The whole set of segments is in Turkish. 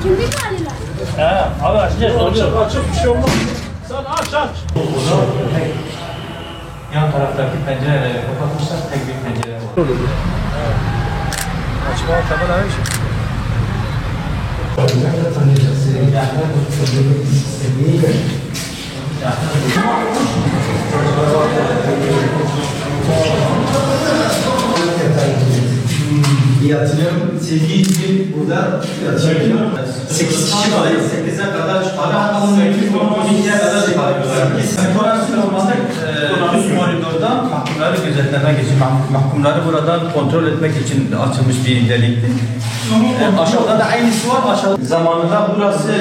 Kimdi galiba? He, abi açacağız. Açıp bir şey olmaz. Sen aç. Yan taraftaki pencereleri kapatmışlar, tek bir pencere var. Açma taban abi şey. Yatıyorum. Sevgi için burada yatıyorum. 8 kişi var. 8'e kadar çıkarıyor. 12'ye kadar çıkarıyorlar. Dekorasyon olmalı. Üst koridordan mahkumları gözetlemek için, mahkumları buradan kontrol etmek için açılmış bir delikti. Aşağıda da aynısı var. Aşağıda zamanında burası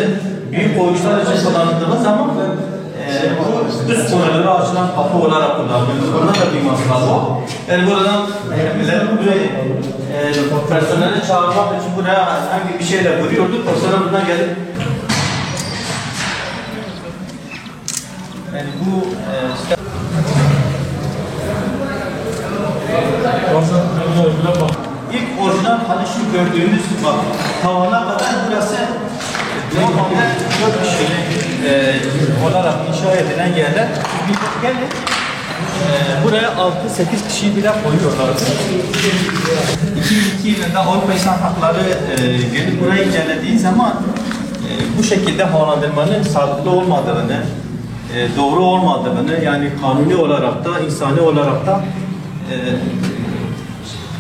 büyük koğuşlar için kullanıldığı zaman bu üst koridora açılan kapı olarak kullanılıyor. Burada da bir masraf var. Yani buradan personeli çağırmak için buraya hangi bir şeyle vuruyorduk. Personel buradan gelip yani bu ilk orijinal hani şu gördüğünüz bak tavana kadar burası normalde 4 kişi olarak inşa edilen yerler. Bir gelin buraya 6-8 kişiyi bile koyuyorlardı. 2002 yılında Avrupa İnsan Hakları gelip burayı incelediği zaman bu şekilde havalandırmanın sağlıklı olmadığını, doğru olmadığını, yani kanuni olarak da, insani olarak da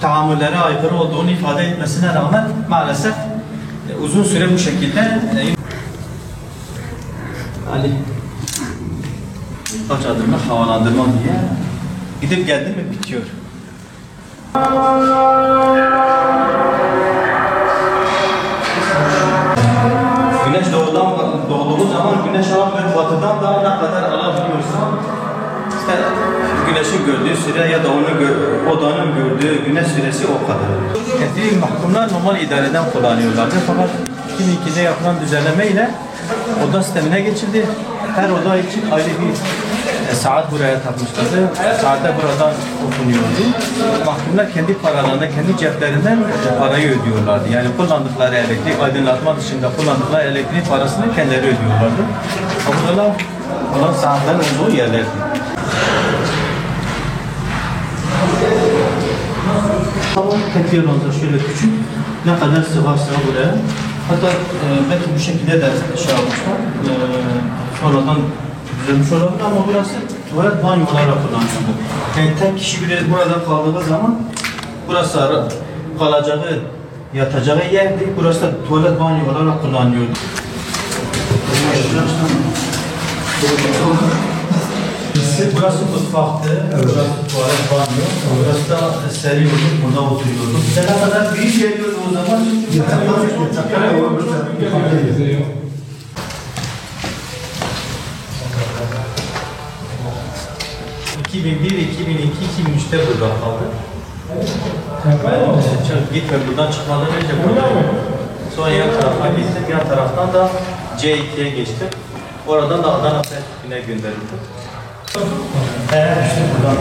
tahammüllere aykırı olduğunu ifade etmesine rağmen maalesef uzun süre bu şekilde hani kaç adımlık havalandırma diye gidip geldi mi bitiyor. Güneş doğduğu zaman güneş alan batıdan da ne kadar alabiliyorsa işte güneşin gördüğü süre ya da odanın gördüğü güneş süresi o kadar. Kendi mahkumlar normal idareden kullanıyorlardı fakat 2002'de yapılan düzenleme ile oda sistemine geçildi. Her oda için ayrı bir saat buraya takmışlardı. Saatte buradan okunuyordu. Mahkumlar kendi paralarında, kendi ceplerinden parayı ödüyorlardı. Yani kullandıkları elektrik, aydınlatma dışında kullandıkları elektrik parasını kendileri ödüyorlardı. Buralar olan saatlerin olduğu yerlerdi. Tek yer olsa şöyle küçük, ne kadar sığarsa buraya. Hatta belki bu şekilde de şey yapmışlar. Sonradan düzelmiş olabilir ama burası tuvalet banyo olarak kullanılıyor. Yani tek kişi bile burada kaldığı zaman burası kalacağı, yatacağı yerdi. Burası da tuvalet banyo olarak kullanılıyordu. Burası mutfaktı, burası tuvalet banyo, burası da seriyorduk, burada oturuyorduk. Ne kadar büyük geliyordu o zaman. 2001, 2002, 2003'te burada kaldı. Gitme buradan çıkmadan önce burada. Sonra yan tarafa gittik, yan taraftan da C2'ye geçtik. Oradan da Adana Selçuklu'na gönderildi. İşte buradan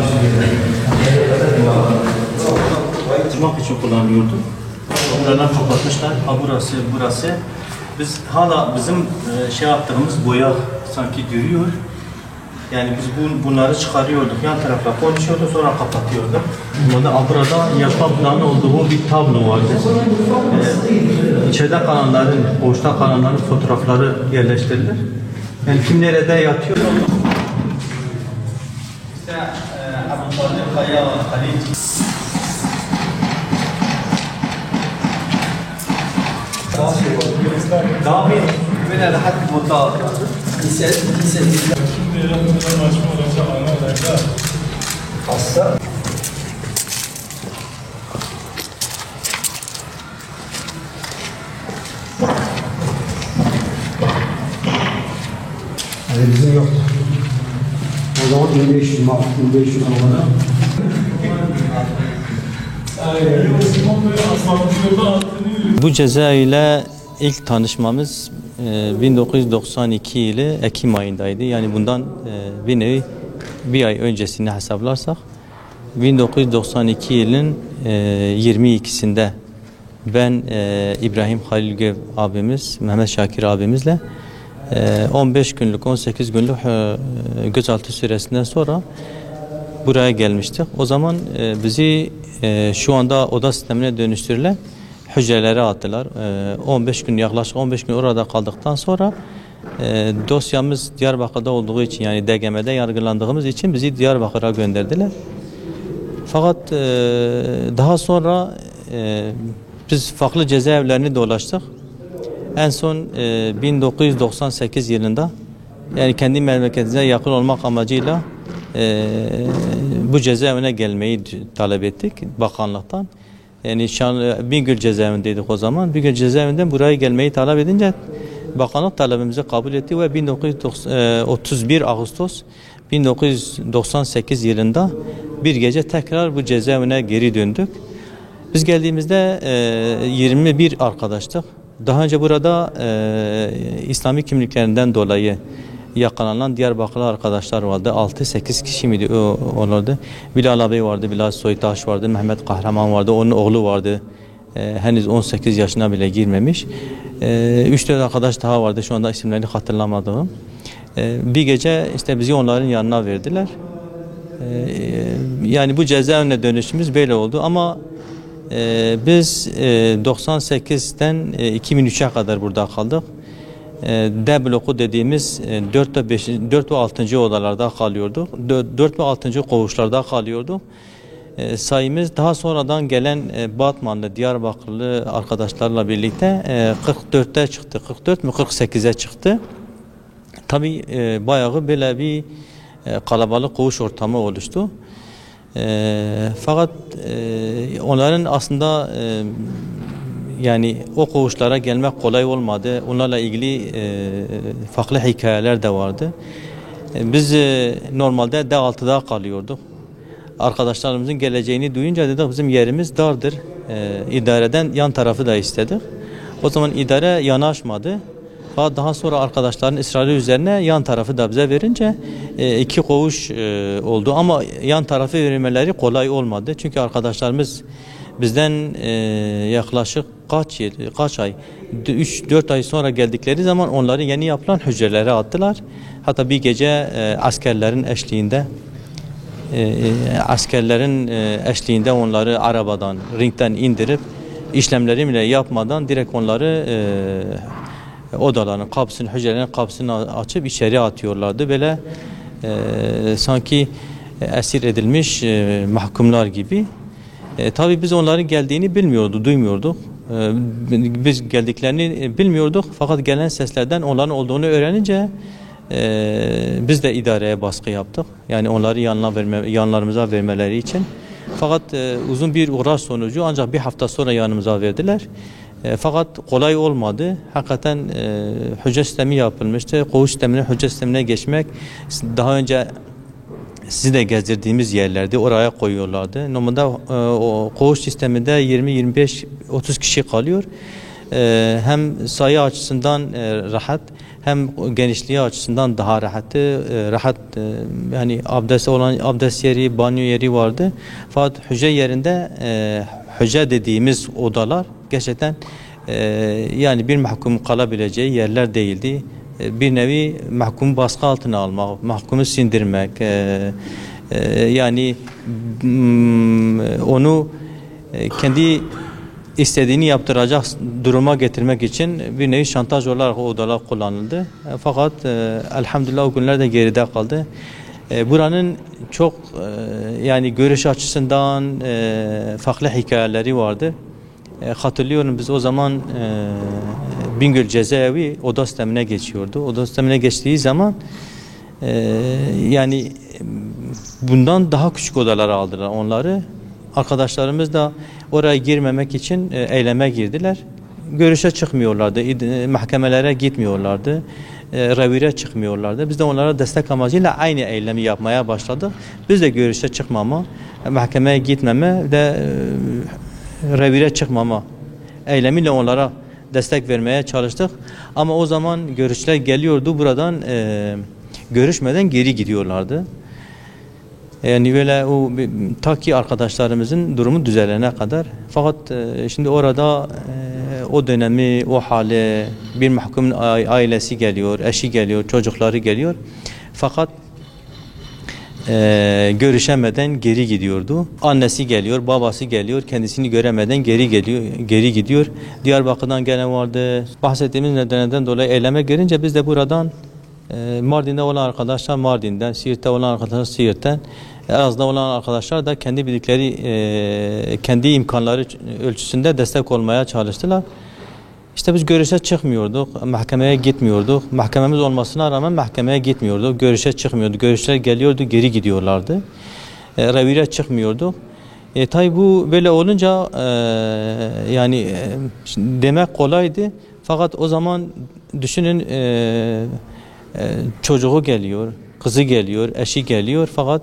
Tırmak için kullanıyordu. Buradan kapatmışlar. Ha burası. Biz hala bizim şey yaptığımız boya sanki duruyor. Yani biz bunları çıkarıyorduk, yan tarafa konuşuyorduk, sonra kapatıyorduk. Burada yaşam planı olduğu bir tablo vardı. İçeride kalanların, boşta kalanların fotoğrafları yerleştirilir. Yani kim nerede yatıyor? İşte Abdülkadir Kaya, Halil. Daha bir böyle rahat bir moda. Hasta. Yani bizim yoktu. O zaman 1500 numara. Bu ceza ile ilk tanışmamız 1992 yılı Ekim ayındaydı. Yani bundan bir nevi bir ay öncesini hesaplarsak 1992 yılın 22'sinde ben İbrahim Halilgöv abimiz, Mehmet Şakir abimizle 15 günlük, 18 günlük gözaltı süresinden sonra buraya gelmiştik. O zaman bizi şu anda oda sistemine dönüştürülen hücrelere attılar. 15 gün, yaklaşık 15 gün orada kaldıktan sonra dosyamız Diyarbakır'da olduğu için, yani DGM'de yargılandığımız için bizi Diyarbakır'a gönderdiler. Fakat daha sonra biz farklı cezaevlerini dolaştık. En son 1998 yılında, yani kendi memleketimize yakın olmak amacıyla bu cezaevine gelmeyi talep ettik bakanlıktan. Yani Bingöl cezaevindeydik o zaman. Bingöl cezaevinden buraya gelmeyi talep edince bakanlık talebimizi kabul etti ve 31 Ağustos 1998 yılında bir gece tekrar bu cezaevine geri döndük. Biz geldiğimizde 21 arkadaştık. Daha önce burada İslami kimliklerinden dolayı yakalanan Diyarbakırlı arkadaşlar vardı. 6-8 kişi miydi onlardı? Bilal abi vardı, Bilal Soytaş vardı, Mehmet Kahraman vardı, onun oğlu vardı. Henüz 18 yaşına bile girmemiş. 3-4 arkadaş daha vardı, şu anda isimlerini hatırlamadığım. Bir gece işte bizi onların yanına verdiler. Yani bu cezaevine dönüşümüz böyle oldu ama biz 98'den 2003'e kadar burada kaldık. D bloku dediğimiz 4 ve 6. odalarda kalıyorduk. 4 ve 6. koğuşlarda kalıyorduk. Sayımız daha sonradan gelen Batmanlı, Diyarbakırlı arkadaşlarla birlikte 44'te çıktı. 44 mü 48'e çıktı. Tabii bayağı böyle bir kalabalık koğuş ortamı oluştu. Fakat onların aslında yani o koğuşlara gelmek kolay olmadı. Onlarla ilgili farklı hikayeler de vardı. Biz normalde D6'da kalıyorduk. Arkadaşlarımızın geleceğini duyunca dedik bizim yerimiz dardır. İdareden yan tarafı da istedik. O zaman idare yanaşmadı. Daha sonra arkadaşların ısrarı üzerine yan tarafı da bize verince 2 koğuş oldu. Ama yan tarafı vermeleri kolay olmadı. Çünkü arkadaşlarımız bizden yaklaşık kaç ay, 3-4 ay sonra geldikleri zaman onları yeni yapılan hücrelere attılar. Hatta bir gece askerlerin eşliğinde onları arabadan, ringden indirip işlemleri bile yapmadan direkt onları odaların kapısını, hücrelerin kapısını açıp içeri atıyorlardı. Böyle sanki esir edilmiş mahkumlar gibi. Tabii biz onların geldiğini duymuyorduk. Biz geldiklerini bilmiyorduk. Fakat gelen seslerden onların olduğunu öğrenince biz de idareye baskı yaptık. Yani onları yanlarımıza vermeleri için. Fakat uzun bir uğraş sonucu ancak bir hafta sonra yanımıza verdiler. Fakat kolay olmadı. Hakikaten hücre sistemi yapılmıştı. Koğuş sistemine, hücre sistemine geçmek daha önce sizi de gezdirdiğimiz yerlerdi. Oraya koyuyorlardı. Normalde o koğuş sisteminde 20-25-30 kişi kalıyor. Hem sayı açısından rahat, hem genişliği açısından daha rahat, yani abdest yeri, banyo yeri vardı. Fakat hücre yerinde hücre dediğimiz odalar gerçekten yani bir mahkum kalabileceği yerler değildi. Bir nevi mahkumu baskı altına almak, mahkumu sindirmek, yani onu kendi istediğini yaptıracak duruma getirmek için bir nevi şantaj olarak o odalar kullanıldı. Fakat elhamdülillah o günler de geride kaldı. Buranın çok yani görüş açısından farklı hikayeleri vardı. Hatırlıyorum biz o zaman Bingöl cezaevi oda sistemine geçiyordu. Oda sistemine geçtiği zaman yani bundan daha küçük odalara aldılar onları. Arkadaşlarımız da oraya girmemek için eyleme girdiler. Görüşe çıkmıyorlardı, mahkemelere gitmiyorlardı, revire çıkmıyorlardı. Biz de onlara destek amacıyla aynı eylemi yapmaya başladık. Biz de görüşe çıkmama, mahkemeye gitmeme ve revire çıkmama eylemiyle onlara destek vermeye çalıştık. Ama o zaman görüşler geliyordu buradan görüşmeden geri gidiyorlardı. Yani böyle ta ki arkadaşlarımızın durumu düzelene kadar. Fakat şimdi orada o dönemi, o hale bir mahkumun ailesi geliyor, eşi geliyor, çocukları geliyor. Fakat görüşemeden geri gidiyordu. Annesi geliyor, babası geliyor, kendisini göremeden geri gidiyor. Diyarbakır'dan gelen vardı. Bahsettiğimiz nedenlerden dolayı eyleme gelince biz de buradan Mardin'de olan arkadaşlar Mardin'den, Siirt'te olan arkadaşlar Siirt'ten, Elazığ'da olan arkadaşlar da kendi bildikleri, kendi imkanları ölçüsünde destek olmaya çalıştılar. İşte biz görüşe çıkmıyorduk, mahkemeye gitmiyorduk. Mahkememiz olmasına rağmen mahkemeye gitmiyorduk, görüşe çıkmıyorduk. Görüşler geliyordu, geri gidiyorlardı. Revire çıkmıyorduk. Tabi bu böyle olunca yani demek kolaydı. Fakat o zaman düşünün çocuğu geliyor, kızı geliyor, eşi geliyor fakat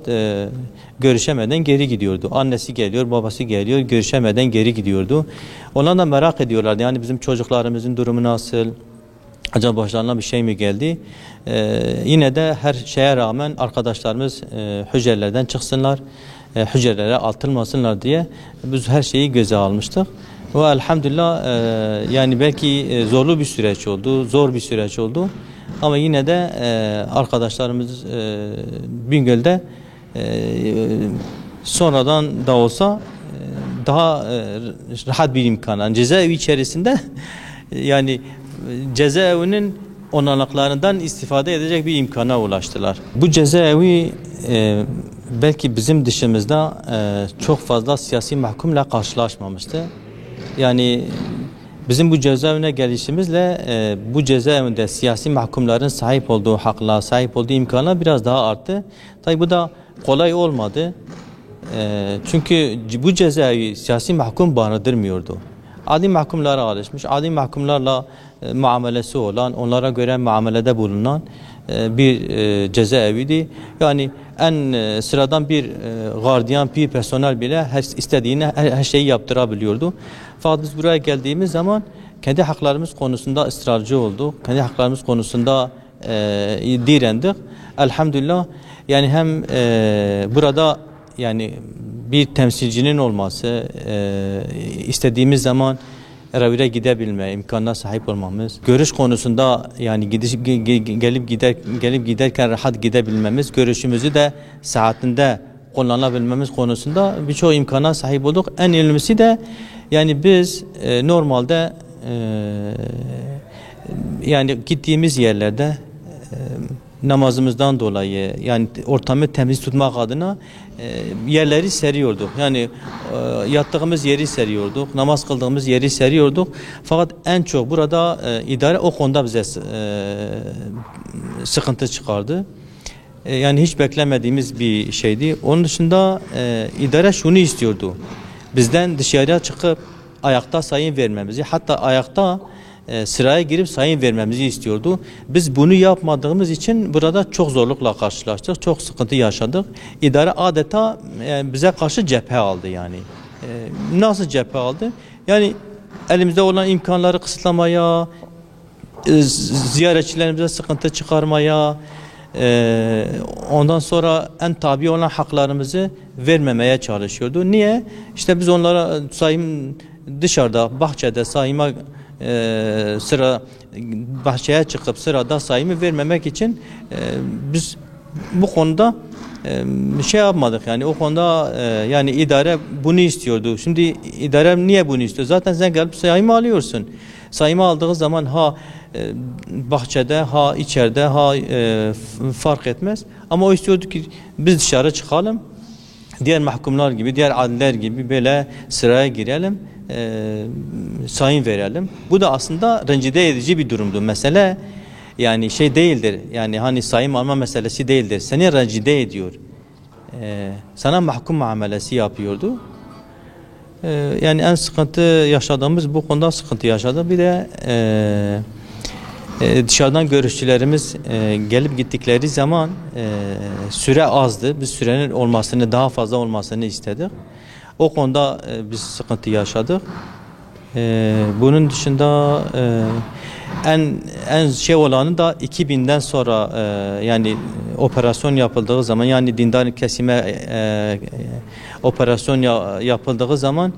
görüşemeden geri gidiyordu. Annesi geliyor, babası geliyor, görüşemeden geri gidiyordu. Onlar da merak ediyorlardı. Yani bizim çocuklarımızın durumu nasıl? Acaba başlarına bir şey mi geldi? Yine de her şeye rağmen arkadaşlarımız hücrelerden çıksınlar, hücrelere atılmasınlar diye biz her şeyi göze almıştık. Ve elhamdülillah yani belki zorlu bir süreç oldu, zor bir süreç oldu. Ama yine de arkadaşlarımız Bingöl'de sonradan da olsa daha rahat bir imkan. Yani cezaevi içerisinde yani cezaevinin olanaklarından istifade edecek bir imkana ulaştılar. Bu cezaevi belki bizim dışımızda çok fazla siyasi mahkumla karşılaşmamıştı. Yani bizim bu cezaevine gelişimizle bu cezaevinde siyasi mahkumların sahip olduğu hakla, sahip olduğu imkanlar biraz daha arttı. Tabi bu da kolay olmadı. Çünkü bu cezaevi siyasi mahkum barındırmıyordu. Adi mahkumlara alışmış, adi mahkumlarla muamelesi olan, onlara göre muamelede bulunan bir cezaeviydi. Yani en sıradan bir gardiyan, bir personel bile istediğini her şeyi yaptırabiliyordu. Fakat biz buraya geldiğimiz zaman kendi haklarımız konusunda ısrarcı olduk. Kendi haklarımız konusunda direndik. Elhamdülillah yani hem burada yani bir temsilcinin olması, istediğimiz zaman revire gidebilme imkanına sahip olmamız, görüş konusunda yani gelip giderken rahat gidebilmemiz, görüşümüzü de saatinde kullanabilmemiz konusunda birçok imkana sahip olduk. En önemlisi de yani biz normalde yani gittiğimiz yerlerde namazımızdan dolayı yani ortamı temiz tutmak adına yerleri seriyorduk. Yani yattığımız yeri seriyorduk, namaz kıldığımız yeri seriyorduk. Fakat en çok burada idare o konuda bize sıkıntı çıkardı. Yani hiç beklemediğimiz bir şeydi. Onun dışında idare şunu istiyordu. Bizden dışarıya çıkıp ayakta sayım vermemizi, hatta ayakta sıraya girip sayım vermemizi istiyordu. Biz bunu yapmadığımız için burada çok zorlukla karşılaştık, çok sıkıntı yaşadık. İdare adeta bize karşı cephe aldı yani. Nasıl cephe aldı? Yani elimizde olan imkanları kısıtlamaya, ziyaretçilerimize sıkıntı çıkarmaya, ondan sonra en tabi olan haklarımızı vermemeye çalışıyordu. Niye? İşte biz onlara sayım dışarıda, bahçede sayıma sıra bahçeye çıkıp sırada sayımı vermemek için biz bu konuda şey yapmadık yani o konuda yani idare bunu istiyordu. Şimdi idare niye bunu istiyor? Zaten sen gelip sayımı alıyorsun. Sayımı aldığı zaman ha bahçede ha içeride ha fark etmez. Ama o istiyordu ki biz dışarı çıkalım. Diğer mahkumlar gibi, diğer adliler gibi böyle sıraya girelim. Sayım verelim. Bu da aslında rencide edici bir durumdu. Mesele yani şey değildir. Yani hani sayım alma meselesi değildir. Seni rencide ediyor. Sana mahkum muamelesi yapıyordu. Yani en sıkıntı yaşadığımız bu konuda sıkıntı yaşadık. Bir de dışarıdan görüşçülerimiz gelip gittikleri zaman süre azdı. Biz sürenin olmasını, daha fazla olmasını istedik. O konuda biz sıkıntı yaşadık. Bunun dışında en şey olanı da 2000'den sonra yani operasyon yapıldığı zaman, yani dindar kesime operasyon yapıldığı zaman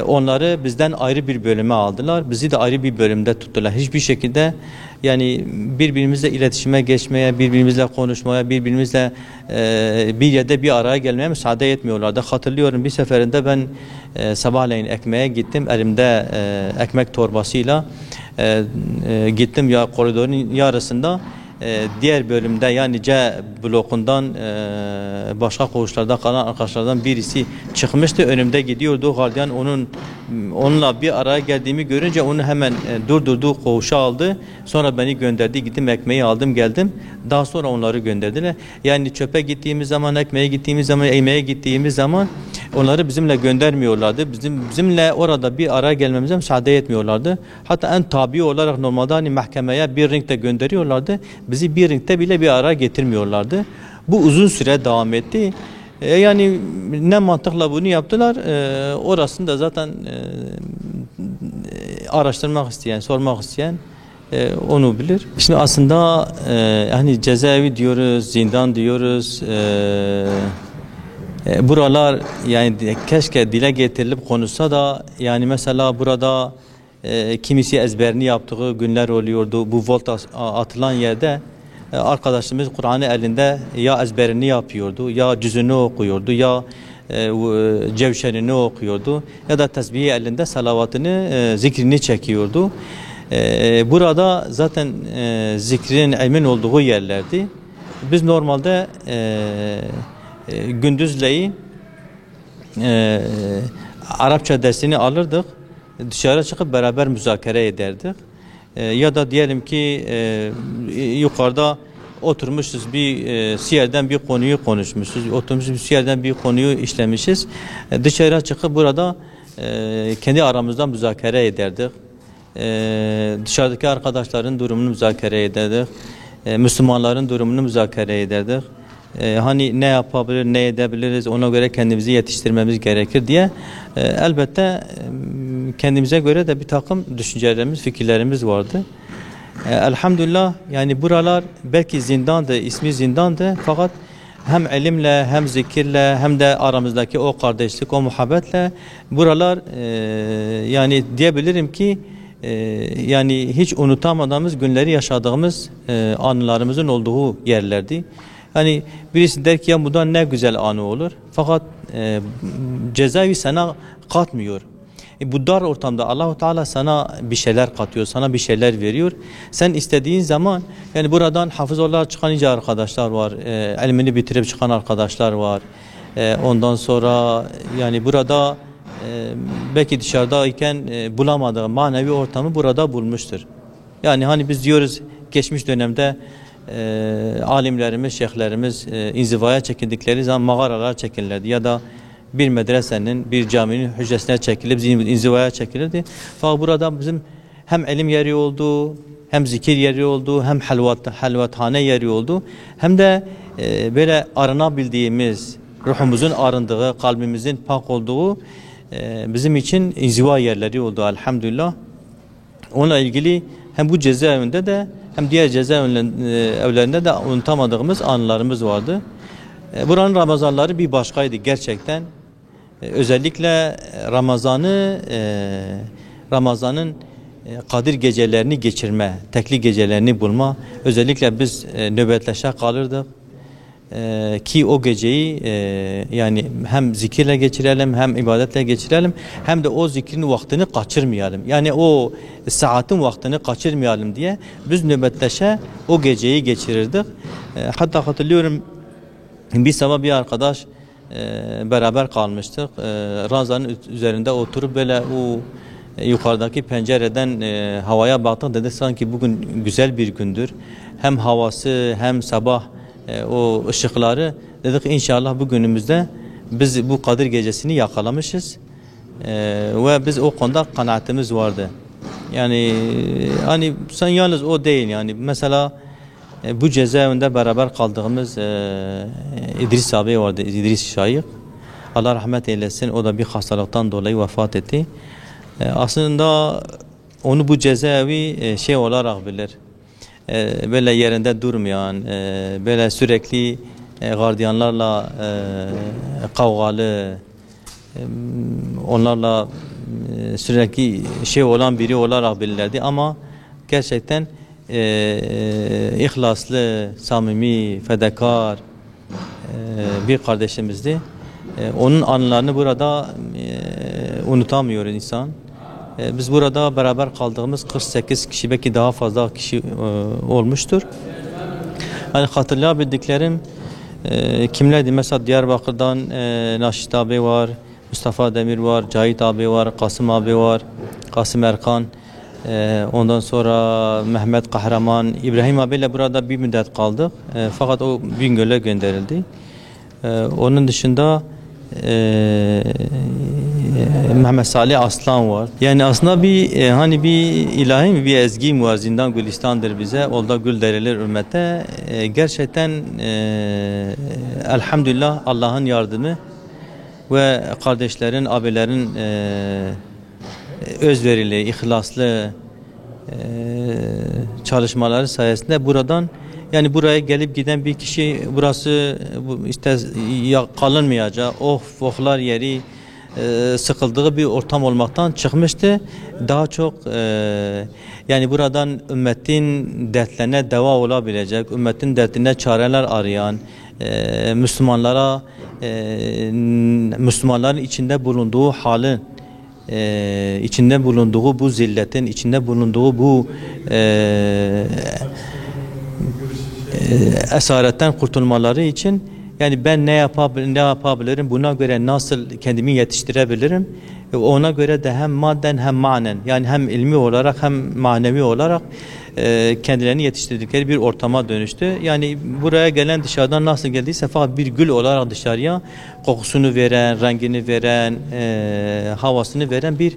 onları bizden ayrı bir bölüme aldılar. Bizi de ayrı bir bölümde tuttular. Hiçbir şekilde yani birbirimizle iletişime geçmeye, birbirimizle konuşmaya, birbirimizle bir yerde bir araya gelmeye müsaade etmiyorlardı. Hatırlıyorum bir seferinde ben sabahleyin ekmeğe gittim. Elimde ekmek torbasıyla gittim ya koridorun yarısında. Diğer bölümde yani C blokundan başka koğuşlarda kalan arkadaşlardan birisi çıkmıştı. Önümde gidiyordu. Gardiyan onunla bir araya geldiğimi görünce onu hemen durdurdu, koğuşa aldı. Sonra beni gönderdi. Gittim ekmeği aldım geldim. Daha sonra onları gönderdiler. Yani çöpe gittiğimiz zaman, ekmeğe gittiğimiz zaman, yemeğe gittiğimiz zaman onları bizimle göndermiyorlardı. Bizimle orada bir araya gelmemize müsaade etmiyorlardı. Hatta en tabi olarak normalde hani mahkemeye bir ringde gönderiyorlardı. Bizi bir ringde bile bir araya getirmiyorlardı. Bu uzun süre devam etti. Yani ne mantıkla bunu yaptılar? Orasını da zaten araştırmak isteyen, sormak isteyen onu bilir. Şimdi aslında hani cezaevi diyoruz, zindan diyoruz. Buralar yani keşke dile getirilip konuşsa da, yani mesela burada kimisi ezberini yaptığı günler oluyordu. Bu volta atılan yerde arkadaşımız Kur'an'ı elinde ya ezberini yapıyordu, ya cüzünü okuyordu, ya cevşenini okuyordu, ya da tesbihi elinde salavatını, zikrini çekiyordu. Burada zaten zikrin, ilmin olduğu yerlerdi. Biz normalde gündüzleyin Arapça dersini alırdık. Dışarı çıkıp beraber müzakere ederdik. Ya da diyelim ki yukarıda oturmuşuz, bir siyerden bir konuyu konuşmuşuz. Oturmuşuz bir siyerden bir konuyu işlemişiz. Dışarı çıkıp burada kendi aramızda müzakere ederdik. Dışarıdaki arkadaşların durumunu müzakere ederdik. Müslümanların durumunu müzakere ederdik. Hani ne yapabilir, ne edebiliriz, ona göre kendimizi yetiştirmemiz gerekir diye elbette kendimize göre de bir takım düşüncelerimiz, fikirlerimiz vardı. Elhamdülillah yani buralar belki zindandı, ismi zindandı, fakat hem ilimle, hem zikirle, hem de aramızdaki o kardeşlik, o muhabbetle buralar yani diyebilirim ki yani hiç unutamadığımız günleri yaşadığımız anılarımızın olduğu yerlerdi. Hani birisi der ki ya bundan ne güzel anı olur. Fakat cezaevi sana katmıyor. Bu dar ortamda Allah-u Teala sana bir şeyler katıyor, sana bir şeyler veriyor. Sen istediğin zaman, yani buradan hafız olarak çıkan nice arkadaşlar var, ilmini bitirip çıkan arkadaşlar var. Ondan sonra yani burada belki dışarıdayken bulamadığı manevi ortamı burada bulmuştur. Yani hani biz diyoruz geçmiş dönemde alimlerimiz, şeyhlerimiz inzivaya çekildikleri zaman mağaralara çekilirlerdi ya da bir medresenin, bir caminin hücresine çekilip inzivaya çekilirdi. Fakat burada bizim hem ilim yeri oldu, hem zikir yeri oldu, hem halvathane yeri oldu, hem de böyle arınabildiğimiz, ruhumuzun arındığı, kalbimizin pak olduğu bizim için inziva yerleri oldu elhamdülillah. Onunla ilgili hem bu cezaevinde de hem diğer cezaevlerinde de unutamadığımız anılarımız vardı. Buranın Ramazanları bir başkaydı gerçekten. Özellikle Ramazan'ın Kadir gecelerini geçirme, tekli gecelerini bulma. Özellikle biz nöbetleşe kalırdık. Ki o geceyi yani hem zikirle geçirelim, hem ibadetle geçirelim, hem de o zikrin vaktini kaçırmayalım. Yani o saatin vaktini kaçırmayalım diye biz nöbetleşe o geceyi geçirirdik. Hatta hatırlıyorum bir sabah bir arkadaş beraber kalmıştık. Ranzanın üzerinde oturup böyle o yukarıdaki pencereden havaya baktık, dedik sanki bugün güzel bir gündür. Hem havası hem sabah o ışıkları, dedik inşallah bugünümüzde biz bu Kadir gecesini yakalamışız ve biz o konuda kanaatimiz vardı. Yani hani sen yalnız o değil, yani mesela bu cezaevinde beraber kaldığımız İdris abi vardı, İdris Şayık. Allah rahmet eylesin, o da bir hastalıktan dolayı vefat etti. Aslında onu bu cezaevi şey olarak bilir. Böyle yerinde durmayan, böyle sürekli gardiyanlarla kavgalı, onlarla sürekli şey olan biri olarak bilirlerdi ama gerçekten ihlaslı, samimi, fedakar bir kardeşimizdi. Onun anılarını burada unutamıyor insan. Biz burada beraber kaldığımız 48 kişi, belki daha fazla kişi olmuştur. Hani hatırlayabildiklerim kimlerdi? Mesela Diyarbakır'dan Naşit abi var, Mustafa Demir var, Cahit abi var, Kasım abi var, Kasım Erkan. Ondan sonra Mehmet Kahraman, İbrahim abiyle burada bir müddet kaldık. Fakat o Bingöl'e gönderildi. Onun dışında Mehmet Salih Aslan var. Yani aslında bir hani bir ilahi bir ezgi var. Zindan Gülistan'dır bize. Orada gül derilir ümmete. Gerçekten elhamdülillah Allah'ın yardımı ve kardeşlerin, abilerin özverili, ihlaslı çalışmaları sayesinde buradan, yani buraya gelip giden bir kişi burası işte kalınmayacak, oflar yeri sıkıldığı bir ortam olmaktan çıkmıştı. Daha çok yani buradan ümmetin dertlerine deva olabilecek, ümmetin dertine çareler arayan, Müslümanların içinde bulunduğu halin, içinde bulunduğu bu zilletin, içinde bulunduğu bu esaretten kurtulmaları için, yani ben ne yapabilirim, buna göre nasıl kendimi yetiştirebilirim, ona göre de hem madden hem manen, yani hem ilmi olarak hem manevi olarak kendilerini yetiştirdikleri bir ortama dönüştü. Yani buraya gelen dışarıdan nasıl geldiyse fakat bir gül olarak dışarıya kokusunu veren, rengini veren, havasını veren bir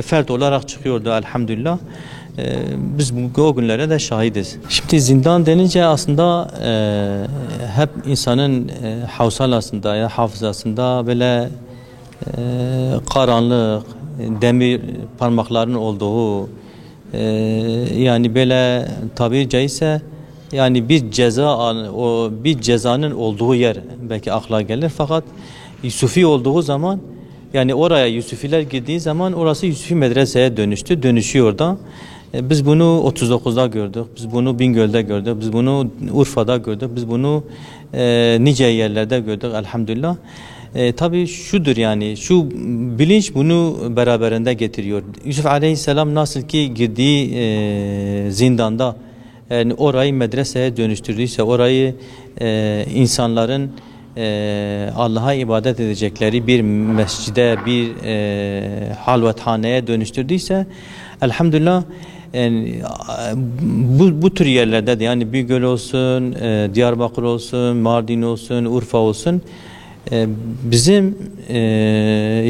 fert olarak çıkıyordu elhamdülillah. Biz o günlere de şahidiz. Şimdi zindan denince aslında hep insanın havsalasında ya hafızasında böyle karanlık, demir parmakların olduğu, yani böyle tabiri caizse yani bir cezanın olduğu yer belki akla gelir, fakat Yusufi olduğu zaman, yani oraya Yusufiler girdiği zaman orası Yusufi medreseye dönüşüyor da. Biz bunu 39'da gördük, biz bunu Bingöl'de gördük, biz bunu Urfa'da gördük, biz bunu nice yerlerde gördük elhamdülillah. Tabii şudur, yani şu bilinç bunu beraberinde getiriyor. Yusuf Aleyhisselam nasıl ki girdiği zindanda, yani orayı medreseye dönüştürdüyse, orayı insanların Allah'a ibadet edecekleri bir mescide, bir halvethaneye dönüştürdüyse elhamdülillah, yani bu tür yerlerde de, yani Bingöl olsun, Diyarbakır olsun, Mardin olsun, Urfa olsun, bizim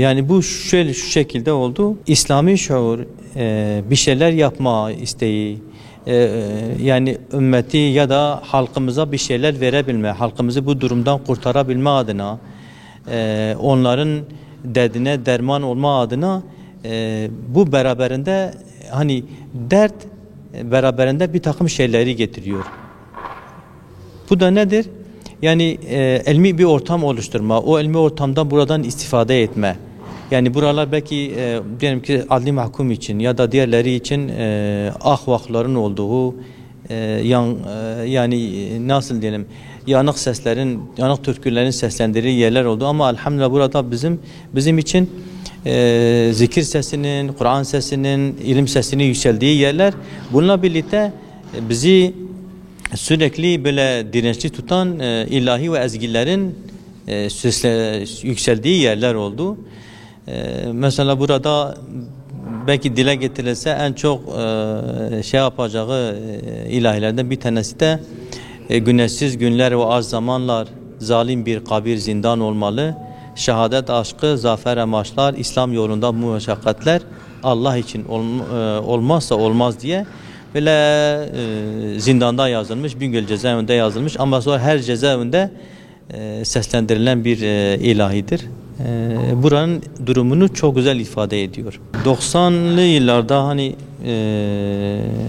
yani bu şu şekilde oldu. İslami şuur, bir şeyler yapma isteği, yani ümmeti ya da halkımıza bir şeyler verebilme, halkımızı bu durumdan kurtarabilme adına, onların derdine derman olma adına, bu beraberinde hani dert beraberinde bir takım şeyleri getiriyor. Bu da nedir? Yani ilmi bir ortam oluşturma, o ilmi ortamdan buradan istifade etme. Yani buralar belki diyelim ki adli mahkum için ya da diğerleri için ahvakların olduğu, yani nasıl diyelim, yanık seslerin, yanık türkülerin seslendirildiği yerler oldu, ama elhamdülillah burada bizim için zikir sesinin, Kur'an sesinin, ilim sesinin yükseldiği yerler. Bununla birlikte bizi sürekli böyle dirençli tutan ilahi ve ezgilerin yükseldiği yerler oldu. Mesela burada belki dile getirilse en çok şey yapacağı ilahilerden bir tanesi de güneşsiz günler ve az zamanlar, zalim bir kabir zindan olmalı, şehadet aşkı, zafer amaçlar, İslam yolunda meşakkatler Allah için olmazsa olmaz diye böyle zindanda yazılmış, Bingöl cezaevinde yazılmış, ama sonra her cezaevinde seslendirilen bir ilahidir. Buranın durumunu çok güzel ifade ediyor. 90'lı yıllarda hani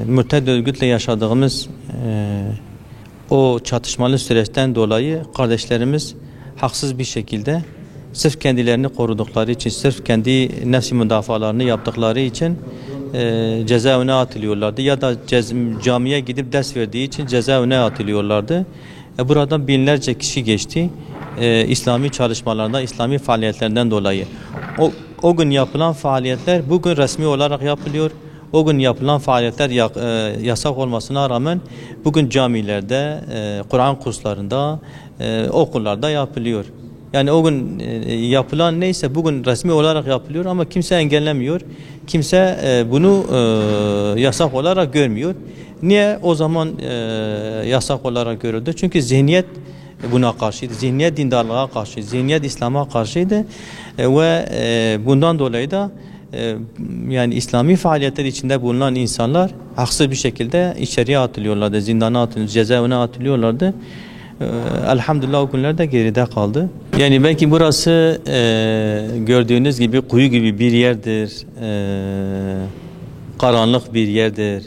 mürted örgütle yaşadığımız o çatışmalı süreçten dolayı kardeşlerimiz haksız bir şekilde sırf kendilerini korudukları için, sırf kendi nefsi müdafalarını yaptıkları için cezaevine atılıyorlardı. Ya da camiye gidip ders verdiği için cezaevine atılıyorlardı. Buradan binlerce kişi geçti. İslami çalışmalarından, İslami faaliyetlerinden dolayı. O gün yapılan faaliyetler bugün resmi olarak yapılıyor. O gün yapılan faaliyetler yasak olmasına rağmen bugün camilerde, Kur'an kurslarında, okullarda yapılıyor. Yani o gün yapılan neyse bugün resmi olarak yapılıyor ama kimse engellemiyor. Kimse bunu yasak olarak görmüyor. Niye o zaman yasak olarak görüldü? Çünkü zihniyet buna karşıydı. Zihniyet dindarlığa karşıydı. Zihniyet İslam'a karşıydı. Ve bundan dolayı da yani İslami faaliyetler içinde bulunan insanlar haksız bir şekilde içeriye atılıyorlardı. Zindana atılıyorlardı, cezaevine atılıyorlardı. Elhamdülillah o günler de geride kaldı. Yani belki burası gördüğünüz gibi kuyu gibi bir yerdir. Karanlık bir yerdir.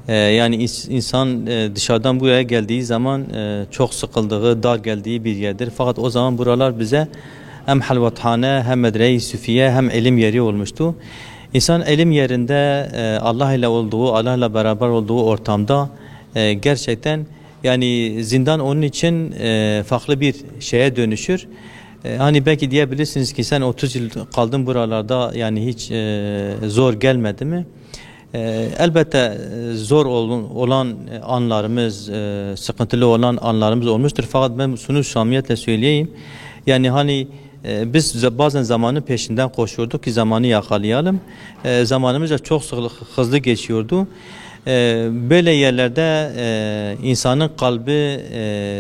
Yani insan dışarıdan buraya geldiği zaman çok sıkıldığı, dar geldiği bir yerdir. Fakat o zaman buralar bize hem halvathane, hem medre-i süfiye, hem ilim yeri olmuştu. İnsan ilim yerinde Allah ile olduğu, Allah ile beraber olduğu ortamda gerçekten yani zindan onun için farklı bir şeye dönüşür. Hani belki diyebilirsiniz ki sen 30 yıl kaldın buralarda, yani hiç zor gelmedi mi? Elbette zor olan anlarımız, sıkıntılı olan anlarımız olmuştur. Fakat ben şunu samimiyetle söyleyeyim. Yani hani biz bazen zamanın peşinden koşuyorduk ki zamanı yakalayalım. Zamanımız da çok hızlı geçiyordu. Böyle yerlerde insanın kalbi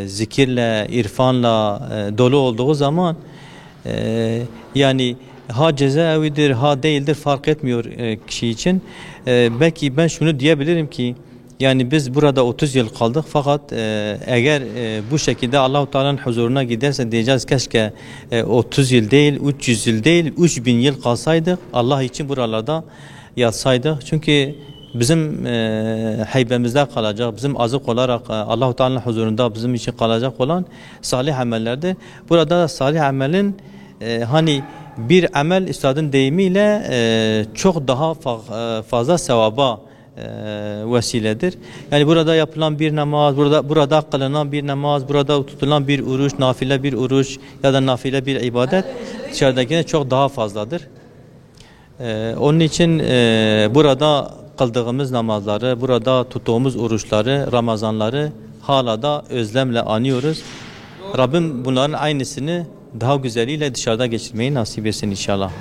zikirle, irfanla dolu olduğu zaman yani ha cezaevidir, ha değildir fark etmiyor kişi için. Belki ben şunu diyebilirim ki yani biz burada 30 yıl kaldık fakat eğer bu şekilde Allah-u Teala'nın huzuruna giderse diyeceğiz keşke 30 yıl değil, 300 yıl değil, 3000 yıl kalsaydık, Allah için buralarda yatsaydık. Çünkü bizim heybemizde kalacak, bizim azık olarak Allah-u Teala'nın huzurunda bizim için kalacak olan salih amellerdir. Burada salih amelin hani bir amel üstadın deyimiyle çok daha fazla sevaba vesiledir. Yani burada yapılan bir namaz, burada kılınan bir namaz, burada tutulan bir oruç, nafile bir oruç ya da nafile bir ibadet dışarıdakine çok daha fazladır. Onun için burada kıldığımız namazları, burada tuttuğumuz oruçları, Ramazanları hala da özlemle anıyoruz. Rabbim bunların aynısını daha güzeliyle dışarıda geçirmeyi nasip etsin inşallah.